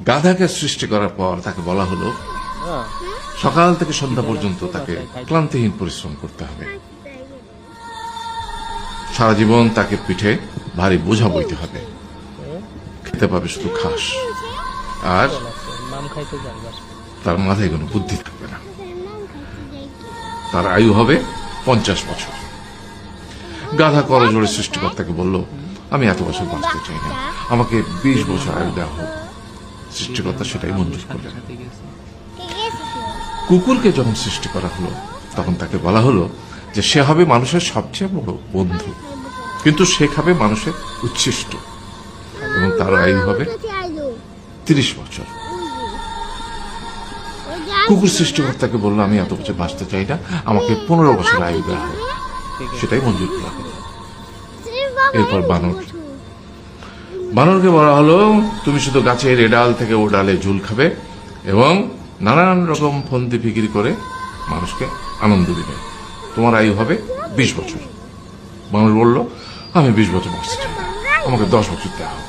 গাধাকে সৃষ্টি করার পর তাকে বলা হলো সকাল থেকে সন্ধ্যা পর্যন্ত তাকে ক্লান্তিহীন পরিশ্রম করতে হবে। সারা জীবন তাকে পিঠে ভারী বোঝা বইতে হবে, খেতে পাবে শুধু ঘাস, আর তার মাথায় কোনো বুদ্ধি থাকবে না। তার আয়ু হবে 50 বছর। গাধা করজোড়ে সৃষ্টিকর্তাকে বলল, আমি এত বছর বাঁচতে চাই না, আমাকে 20 বছর আয়ু দেওয়া হোক। সৃষ্টিকর্তা সেটাই মঞ্জুর করলেন। কুকুরকে যখন সৃষ্টি করা হলো তখন তাকে বলা হলো যে সে হবে মানুষের সবচেয়ে বড় বন্ধু, কিন্তু সে খাবে মানুষের উচ্ছিষ্ট, এবং তার আয়ু হবে 30 বছর। কুকুর সৃষ্টিকর্তাকে বললো, আমি এত বছর বাঁচতে চাই না, আমাকে 15 বছর আয়ু দেওয়া হবে। সেটাই মঞ্জুর করা হলো। এরপর বানরকে বলা হলো, তুমি শুধু গাছের এ ডাল থেকে ও ডালে ঝুল খাবে এবং নানান রকম ফন্দি ফিকির করে মানুষকে আনন্দ দিবে, তোমার আয়ু হবে 20 বছর। বানর বলল, আমি 20 বছর বাঁচতে চাই না, আমাকে 10 বছর দেওয়া হবে।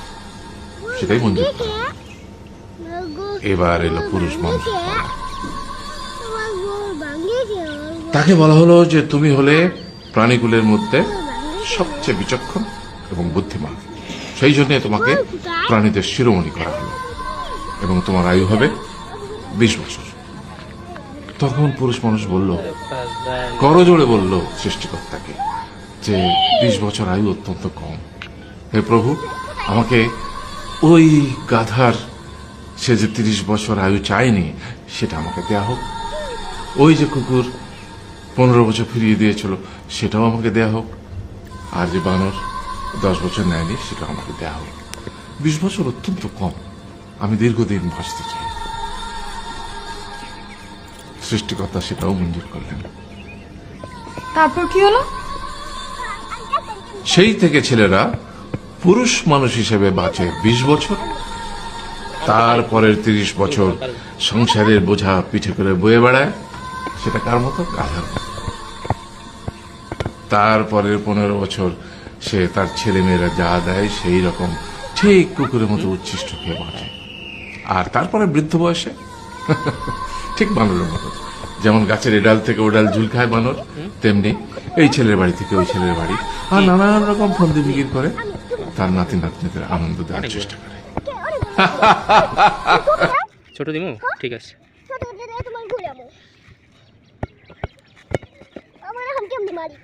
সেটাই মঞ্জুর করা হলো। এবার এলো পুরুষ মানুষ। তাকে বলা হলো যে তুমি হলে প্রাণীকুলের মধ্যে সবচেয়ে বিচক্ষণ এবং বুদ্ধিমান, সেই জন্য তোমাকে প্রাণীদের শিরোমণি করা হলো এবং তোমার আয়ু হবে 20 বছর। তখন পুরুষ মানুষ বলল, করজোড়ে বলল সৃষ্টিকর্তাকে যে 20 বছর আয়ু অত্যন্ত কম, হে প্রভু, আমাকে ওই গাধার সে যে 30 বছর আয়ু চায়নি সেটা আমাকে দেয়া হোক, ওই যে কুকুর 15 বছর ফিরিয়ে দিয়েছিল সেটাও আমাকে দেয়া হোক, আর যে বানর 10 বছর নেয়নি সেটা আমাকে দেয়া হোক। 20 বছর অত্যন্ত কম, আমি দীর্ঘদিন বাঁচতে চাই। সৃষ্টিকর্তা সেটাও মঞ্জুর করলেন। তারপর কি হলো? সেই থেকে ছেলেরা পুরুষ মানুষ হিসেবে বাঁচে 20 বছর, তারপরের 30 বছর সংসারের বোঝা পিঠে করে বয়ে বেড়ায়, সেটা কার মতো? গাধার মতো। তারপরের 15 বছর সে তার ছেলে মেয়েরা যা দেয় সেই রকম ঠিক কুকুরের মতো উচ্ছিষ্ট খেয়ে বাঁচে। আর তারপরে বৃদ্ধ বয়সে ঠিক বানরের মতো, যেমন গাছের এডাল থেকে ওডাল ঝুল খায় বানর, তেমনি এই ছেলের বাড়ি থেকে ওই ছেলের বাড়ি, আর নানান রকম ফন্দি ফিকির করে তার নাতি নাতনিদের আনন্দ দেওয়ার চেষ্টা করে। ছোট দিমু, ঠিক আছে। তোমার ঘুরে আমার এখন কেমন মারি